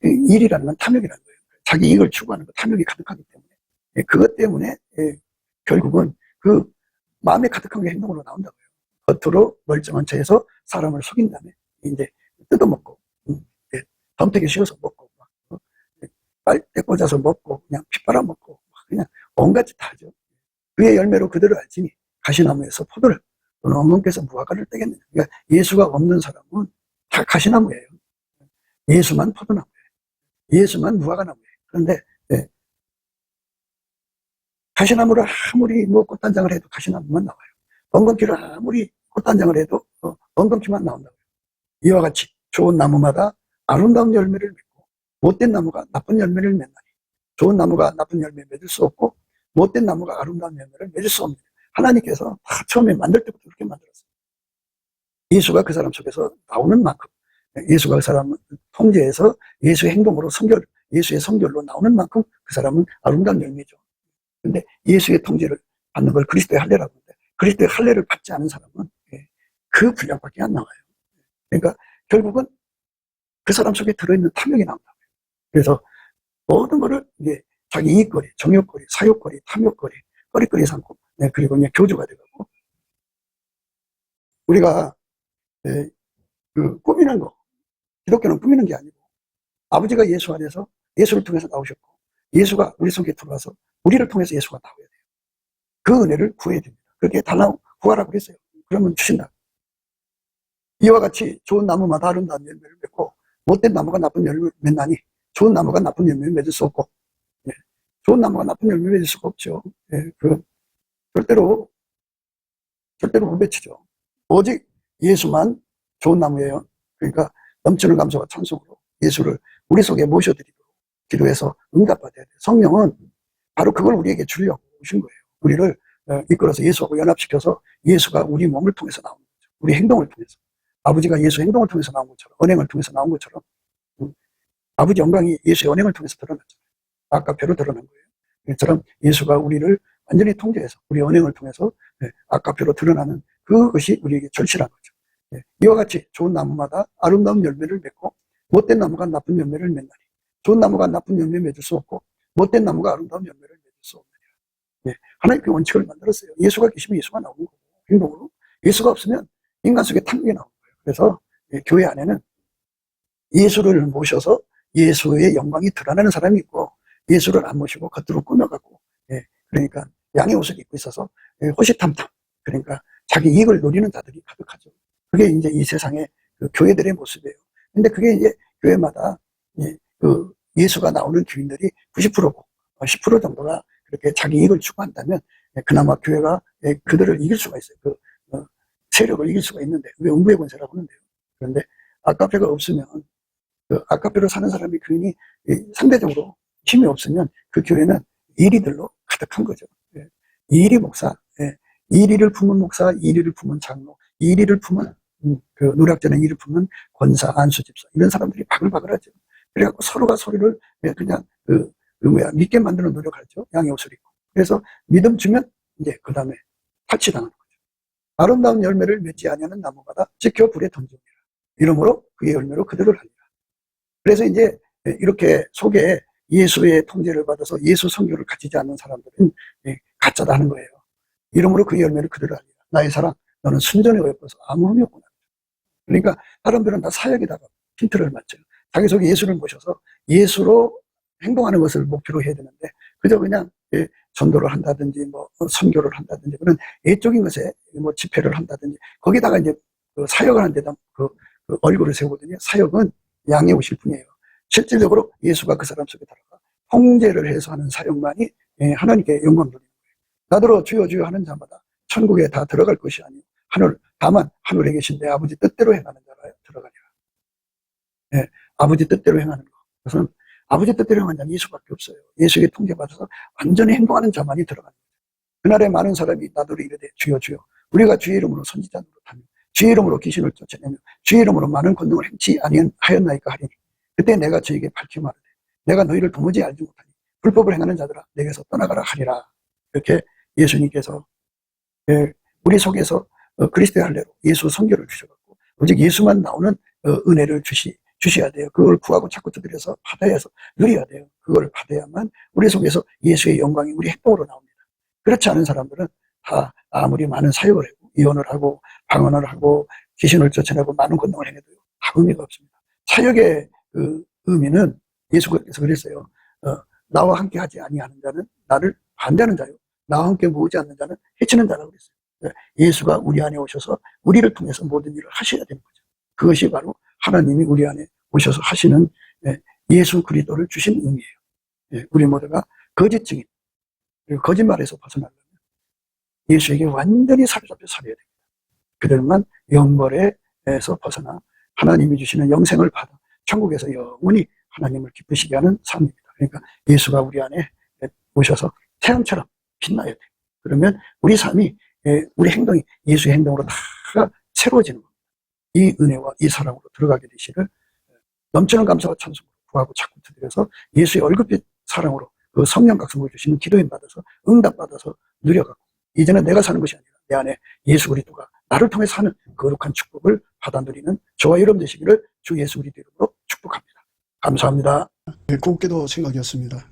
일이라는 건 탐욕이라는 거예요. 자기 이익을 추구하는 거, 탐욕이 가득하기 때문에 그것 때문에 결국은 그 마음에 가득한 게 행동으로 나온다고요. 겉으로 멀쩡한 체에서 사람을 속인 다음에 이제 뜯어먹고 덤태기 씌워서 먹고 빨대 꽂아서 먹고 그냥 피 빨아먹고 그냥 온갖 짓 다 하죠. 그의 열매로 그들을 알지니 가시나무에서 포도를 또는 엉겅퀴에서 무화과를 떼겠느냐. 그러니까 예수가 없는 사람은 다 가시나무예요. 예수만 포도나무예요. 예수만 무화과나무예요. 그런데 가시나무를 아무리 꽃단장을 해도 가시나무만 나와요. 엉겅퀴를 아무리 꽃단장을 해도 엉겅퀴만 나온다고요. 이와 같이 좋은 나무마다 아름다운 열매를 맺고 못된 나무가 나쁜 열매를 맺나니 좋은 나무가 나쁜 열매 맺을 수 없고 못된 나무가 아름다운 열매를 맺을 수 없는, 하나님께서 다 처음에 만들 때부터 그렇게 만들었어요. 예수가 그 사람 속에서 나오는 만큼, 예수가 그 사람을 통제해서 예수의 행동으로 예수의 성결로 나오는 만큼 그 사람은 아름다운 열매죠. 근데 예수의 통제를 받는 걸 그리스도의 할례라고 하는데, 그리스도의 할례를 받지 않은 사람은 그 분량밖에 안 나와요. 그러니까 결국은 그 사람 속에 들어있는 탐욕이 나온다고요. 그래서 모든 거를 이제 자기 이익거리, 정욕거리, 사욕거리, 탐욕거리, 거리거리 삼고, 그리고 이제 교주가 되고, 우리가 그 꾸미는 거, 기독교는 꾸미는 게 아니고 아버지가 예수 안에서 예수를 통해서 나오셨고 예수가 우리 속에 들어와서 우리를 통해서 예수가 나와야 돼요. 그 은혜를 구해야 됩니다. 그렇게 달라고 구하라고 그랬어요. 그러면 주신다. 이와 같이 좋은 나무마다 아름다운 열매를 맺고 못된 나무가 나쁜 열매를 맺나니 좋은 나무가 나쁜 열매를 맺을 수 없고, 좋은 나무가 나쁜 열매를 맺을 수가 없죠. 절대로 못 맺히죠. 오직 예수만 좋은 나무예요. 그러니까 넘치는 감사와 찬송으로 예수를 우리 속에 모셔드리도록 기도해서 응답받아야 돼요. 성령은 바로 그걸 우리에게 주려고 오신 거예요. 우리를 이끌어서 예수하고 연합시켜서 예수가 우리 몸을 통해서 나오는 거죠. 우리 행동을 통해서. 아버지가 예수 행동을 통해서 나온 것처럼, 언행을 통해서 나온 것처럼 아버지 영광이 예수의 언행을 통해서 드러났잖아요. 아까페로 드러난 거예요. 이처럼 예수가 우리를 완전히 통제해서 우리 언행을 통해서 아까페로 드러나는 그것이 우리에게 절실한 거죠. 이와 같이 좋은 나무마다 아름다운 열매를 맺고 못된 나무가 나쁜 열매를 맺나니 좋은 나무가 나쁜 열매 맺을 수 없고 못된 나무가 아름다운 열매를 맺을 수 없느니라. 하나님 그 원칙을 만들었어요. 예수가 계시면 예수가 나오는 거고 행동으로, 예수가 없으면 인간 속에 탐욕이 나오는 거예요. 그래서 교회 안에는 예수를 모셔서 예수의 영광이 드러나는 사람이 있고 예수를 안 모시고 겉으로 꾸며갖고 그러니까 양의 옷을 입고 있어서 호시탐탐, 그러니까 자기 이익을 노리는 자들이 가득하죠. 그게 이제 이 세상의 그 교회들의 모습이에요. 근데 그게 이제 교회마다 그 예수가 나오는 교인들이 90%고 10% 정도가 그렇게 자기 이익을 추구한다면 그나마 교회가 그들을 이길 수가 있어요. 그 세력을 이길 수가 있는데, 그게 음부의 권세라고 하는데요. 그런데 아까페가 없으면 그 아까페로 사는 사람이 교인이 상대적으로 힘이 없으면 그 교회는 이리들로 가득한 거죠. 예. 이리 목사, 예. 이리를 품은 목사, 이리를 품은 장로, 이리를 품은 그 노략전에 이리를 품은 권사, 안수집사 이런 사람들이 바글바글하죠. 그래갖고 서로가 서로를 그냥 믿게 만드는 노력하죠. 양의 옷을 입고. 그래서 믿음 주면 이제 그 다음에 탈취당하는 거죠. 아름다운 열매를 맺지 아니하는 나무마다 지켜 불에 던지니라. 이러므로 그의 열매로 그들을 하리라. 그래서 이제 이렇게 속에 예수의 통제를 받아서 예수 성교를 가지지 않는 사람들은 가짜다 하는 거예요. 이러므로 그의 열매를 그들을 하리라. 나의 사랑, 너는 순전히 어여뻐서 아무 흠이 없구나. 그러니까 사람들은 다 사역에다가 힌트를 맞춰요. 자기 속에 예수를 모셔서 예수로 행동하는 것을 목표로 해야 되는데 그저 그냥 전도를 한다든지 선교를 한다든지 그런 애적인 것에 집회를 한다든지 거기다가 이제 사역을 하는 데다 그 얼굴을 세우거든요. 사역은 양의 옷일 뿐이에요. 실질적으로 예수가 그 사람 속에 들어가 통제를 해서 하는 사역만이 하나님께 영광 돌리는 거예요. 나더러 주여 주여 하는 자마다 천국에 다 들어갈 것이 아니요 다만 하늘에 계신 내 아버지 뜻대로 행하는 자가 들어가리라. 예, 아버지 뜻대로 행하는 거. 그것은 아버지 뜻대로 행하는 자는 예수밖에 없어요. 예수에게 통제받아서 완전히 행동하는 자만이 들어가는 거예요. 그날에 많은 사람이 나더러 이르되 주여 주여 우리가 주의 이름으로 선지자 노릇하며 주의 이름으로 귀신을 쫓아내며 주의 이름으로 많은 권능을 행치 아니하였나이까 하리니 그때 내가 저에게 밝히 말하되 내가 너희를 도무지 알지 못하니 불법을 행하는 자들아 내게서 떠나가라 하리라. 이렇게 예수님께서 우리 속에서 그리스도의 할례로 예수 성교를 주셔갖고 오직 예수만 나오는 은혜를 주셔야 돼요. 그걸 구하고 자꾸 두드려서 받아야 해서 누려야 돼요. 그걸 받아야만 우리 속에서 예수의 영광이 우리 행동으로 나옵니다. 그렇지 않은 사람들은 다 아무리 많은 사역을 하고 예언을 하고 방언을 하고 귀신을 쫓아내고 많은 권능을 행해도 다 의미가 없습니다. 사역의 그 의미는 예수께서 그랬어요. 나와 함께 하지 아니하는 자는 나를 반대하는 자요. 나와 함께 모으지 않는 자는 해치는 자라고 그랬어요. 예수가 우리 안에 오셔서 우리를 통해서 모든 일을 하셔야 되는 거죠. 그것이 바로 하나님이 우리 안에 오셔서 하시는 예수 그리스도를 주신 의미예요. 우리 모두가 거짓 증인 그리고 거짓말에서 벗어나려면 예수에게 완전히 사로잡혀 살아야 됩니다. 그들만 영벌에서 벗어나 하나님이 주시는 영생을 받아 천국에서 영원히 하나님을 기쁘시게 하는 삶입니다. 그러니까 예수가 우리 안에 오셔서 태양처럼 빛나야 돼요. 그러면 우리 삶이 우리 행동이 예수의 행동으로 다 새로워지는 겁니다. 이 은혜와 이 사랑으로 들어가게 되시를 넘치는 감사와 찬송으로 구하고 자꾸 드려서 예수의 얼굴빛 사랑으로 그 성령 각성을 주시는 기도인 받아서 응답받아서 누려가고 이제는 내가 사는 것이 아니라 내 안에 예수 그리스도가 나를 통해 사는 거룩한 축복을 받아 누리는 저와 여러분 되시기를 주 예수 그리스도 이름으로 축복합니다. 감사합니다. 곱게도 생각이었습니다.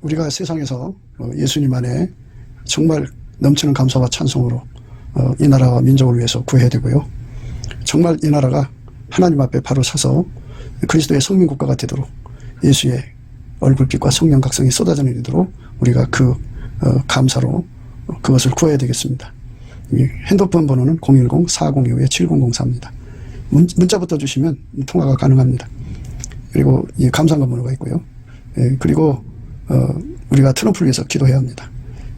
우리가 세상에서 예수님 안에 정말 넘치는 감사와 찬송으로 이 나라와 민족을 위해서 구해야 되고요. 정말 이 나라가 하나님 앞에 바로 서서 그리스도의 성민국가가 되도록 예수의 얼굴빛과 성령 각성이 쏟아져 내리도록 우리가 그 감사로 그것을 구해야 되겠습니다. 핸드폰 번호는 010-4025-7004입니다. 문자부터 주시면 통화가 가능합니다. 그리고 이 감사한 번호가 있고요. 그리고 우리가 트럼프를 위해서 기도해야 합니다.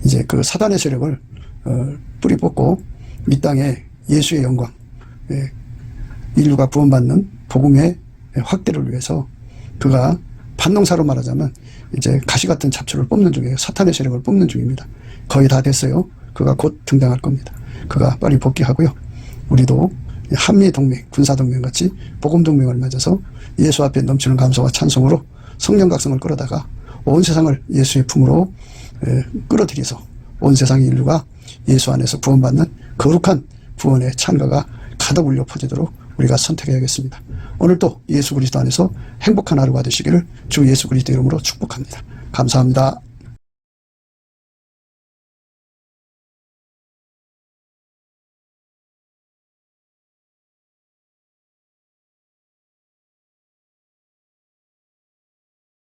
이제 그 사단의 세력을 뿌리 뽑고 이 땅에 예수의 영광, 인류가 구원받는 복음의 확대를 위해서 그가 반농사로 말하자면 이제 가시 같은 잡초를 뽑는 중이에요. 사탄의 세력을 뽑는 중입니다. 거의 다 됐어요. 그가 곧 등장할 겁니다. 그가 빨리 복귀하고요. 우리도 한미동맹, 군사동맹 같이 복음동맹을 맺어서 예수 앞에 넘치는 감사와 찬송으로 성령 각성을 끌어다가 온 세상을 예수의 품으로 끌어들여서 온 세상의 인류가 예수 안에서 구원받는 거룩한 구원의 찬가가 가득 울려 퍼지도록 우리가 선택해야겠습니다. 오늘도 예수 그리스도 안에서 행복한 하루가 되시기를 주 예수 그리스도 이름으로 축복합니다. 감사합니다.